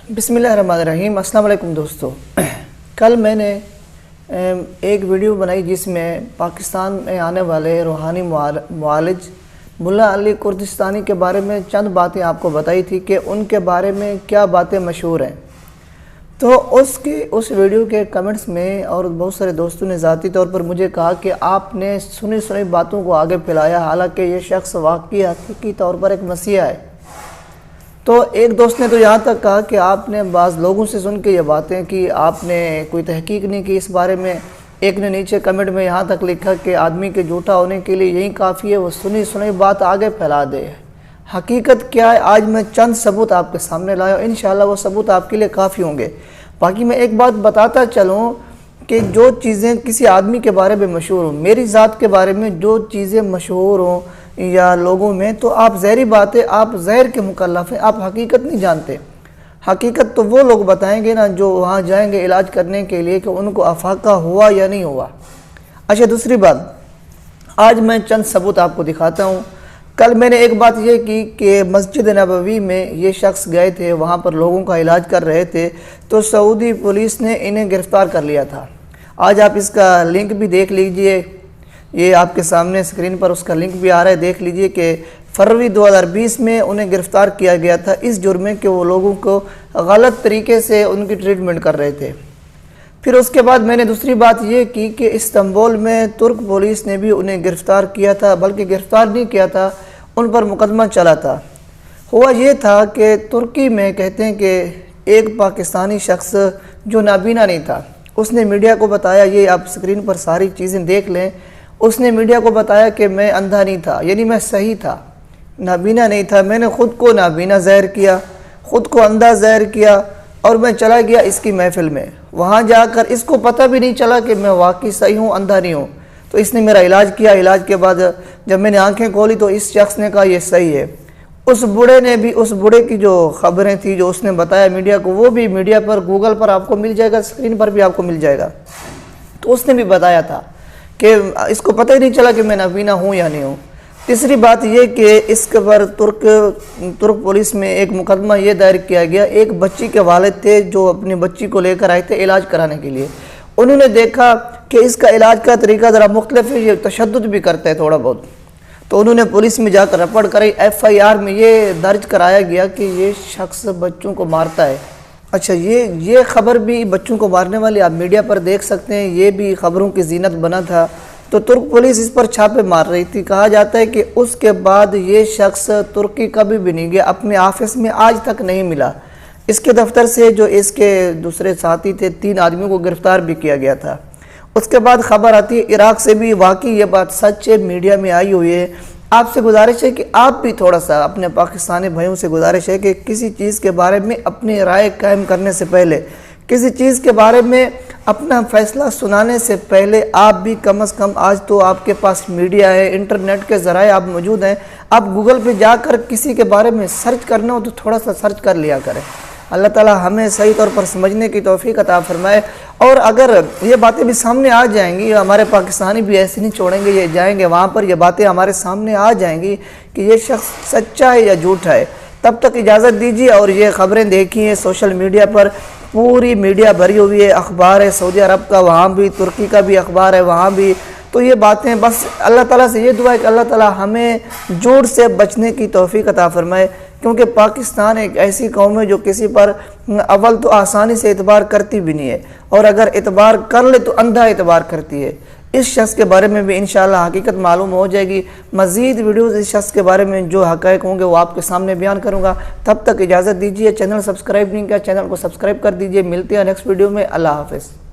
बिस्मिल्लाहिर्रहमानिर्रहीम। अस्सलाम वालेकुम दोस्तों। कल मैंने एक वीडियो बनाई जिसमें पाकिस्तान में आने वाले रूहानी मुआलिज मुल्ला अली कुर्दिस्तानी के बारे में चंद बातें आपको बताई थी कि उनके बारे में क्या बातें मशहूर हैं। तो उस वीडियो के कमेंट्स में और बहुत सारे दोस्तों ने ज़ाती तौर पर मुझे कहा कि आपने सुनी बातों को आगे फैलाया, हालांकि ये शख्स वाकई हकीकी तौर पर एक मसीहा है। तो एक दोस्त ने तो यहाँ तक कहा कि आपने बाज़ लोगों से सुन के ये बातें कि आपने कोई तहकीक नहीं की इस बारे में। एक ने नीचे कमेंट में यहाँ तक लिखा कि आदमी के झूठा होने के लिए यही काफ़ी है, वो सुनी बात आगे फैला दे। हकीकत क्या है, आज मैं चंद सबूत आपके सामने लाया, इंशाल्लाह वो सबूत आपके लिए काफ़ी होंगे। बाकी मैं एक बात बताता चलूँ कि जो चीज़ें किसी आदमी के बारे में मशहूर हों, मेरी ज़ात के बारे में जो चीज़ें मशहूर हों या लोगों में, तो आप ज़हरी बात है, आप ज़हर के मुकल्लफ़ हैं, आप हकीकत नहीं जानते। हकीकत तो वो लोग बताएंगे ना जो वहाँ जाएंगे इलाज करने के लिए कि उनको अफाका हुआ या नहीं हुआ। अच्छा, दूसरी बात, आज मैं चंद सबूत आपको दिखाता हूँ। कल मैंने एक बात ये की कि मस्जिद नबवी में ये शख्स गए थे, वहाँ पर लोगों का इलाज कर रहे थे, तो सऊदी पुलिस ने इन्हें गिरफ़्तार कर लिया था। आज आप इसका लिंक भी देख लीजिए, ये आपके सामने स्क्रीन पर उसका लिंक भी आ रहा है, देख लीजिए कि फरवरी 2020 में उन्हें गिरफ़्तार किया गया था इस जुर्म में कि वो लोगों को गलत तरीके से उनकी ट्रीटमेंट कर रहे थे। फिर उसके बाद मैंने दूसरी बात ये की कि इस्तांबुल में तुर्क पुलिस ने भी उन्हें गिरफ़्तार किया था, बल्कि गिरफ़्तार नहीं किया था, उन पर मुकदमा चला था। हुआ ये था कि तुर्की में कहते हैं कि एक पाकिस्तानी शख्स जो नाबीना नहीं था, उसने मीडिया को बताया, ये आप स्क्रीन पर सारी चीज़ें देख लें, उसने मीडिया को बताया कि मैं अंधा नहीं था, यानी मैं सही था, नाबीना नहीं था। मैंने ख़ुद को नाबीना ज़ाहिर किया, ख़ुद को अंधा ज़ाहिर किया और मैं चला गया इसकी महफ़िल में। वहाँ जाकर इसको पता भी नहीं चला कि मैं वाकई सही हूँ, अंधा नहीं हूँ। तो इसने मेरा इलाज किया। इलाज के बाद जब मैंने आंखें खोली तो इस शख्स ने कहा ये सही है। उस बूढ़े ने भी, उस बूढ़े की जो ख़बरें थी जो उसने बताया मीडिया को, वो भी मीडिया पर, गूगल पर आपको मिल जाएगा, स्क्रीन पर भी आपको मिल जाएगा। तो उसने भी बताया था कि इसको पता ही नहीं चला कि मैं नाबीना हूँ या नहीं हूँ। तीसरी बात ये कि इसके पर तुर्क पुलिस में एक मुकदमा ये दायर किया गया। एक बच्ची के वालिद थे जो अपनी बच्ची को लेकर आए थे इलाज कराने के लिए। उन्होंने देखा कि इसका इलाज का तरीका ज़रा मुख्तलिफ है, ये तशद्दुद भी करता है थोड़ा बहुत, तो उन्होंने पुलिस में जाकर रिपोर्ट कराई। FIR में ये दर्ज कराया गया कि ये शख्स बच्चों को मारता है। अच्छा, ये ख़बर भी बच्चों को मारने वाली आप मीडिया पर देख सकते हैं, ये भी ख़बरों की जीनत बना था। तो तुर्क पुलिस इस पर छापे मार रही थी। कहा जाता है कि उसके बाद ये शख्स तुर्की कभी भी नहीं गया, अपने ऑफिस में आज तक नहीं मिला। इसके दफ्तर से जो इसके दूसरे साथी थे 3 आदमियों को गिरफ़्तार भी किया गया था। उसके बाद ख़बर आती है इराक़ से भी, वाकई ये बात सच है, मीडिया में आई हुई है। आपसे गुजारिश है कि आप भी थोड़ा सा, अपने पाकिस्तानी भाइयों से गुजारिश है कि किसी चीज़ के बारे में अपनी राय कायम करने से पहले, किसी चीज़ के बारे में अपना फ़ैसला सुनाने से पहले आप भी कम अज़ कम, आज तो आपके पास मीडिया है, इंटरनेट के ज़राए आप मौजूद हैं, आप गूगल पे जाकर किसी के बारे में सर्च करना हो तो थोड़ा सा सर्च कर लिया करें। अल्लाह ताला हमें सही तौर पर समझने की तौफीक अता फरमाए। और अगर ये बातें भी सामने आ जाएंगी, हमारे पाकिस्तानी भी ऐसे नहीं छोड़ेंगे, ये जाएंगे वहाँ पर, ये बातें हमारे सामने आ जाएंगी कि ये शख्स सच्चा है या झूठा है। तब तक इजाज़त दीजिए और ये ख़बरें देखिए सोशल मीडिया पर, पूरी मीडिया भरी हुई है, अखबार है सऊदी अरब का, वहाँ भी तुर्की का भी अखबार है, वहाँ भी। तो ये बातें, बस अल्लाह ताला से ये दुआ है कि अल्लाह ताला हमें झूठ से बचने की तौफीक अता फरमाए, क्योंकि पाकिस्तान एक ऐसी कौम है जो किसी पर अव्वल तो आसानी से एतबार करती भी नहीं है, और अगर एतबार कर ले तो अंधा एतबार करती है। इस शख्स के बारे में भी इंशाअल्लाह हकीकत मालूम हो जाएगी। मज़ीद वीडियोज़ इस शख्स के बारे में जो हक़ाइक़ होंगे वो आपके सामने बयान करूँगा। तब तक इजाज़त दीजिए। चैनल सब्सक्राइब नहीं किया, चैनल को सब्सक्राइब कर दीजिए। मिलते हैं नेक्स्ट वीडियो में। अल्लाह हाफ़िज़।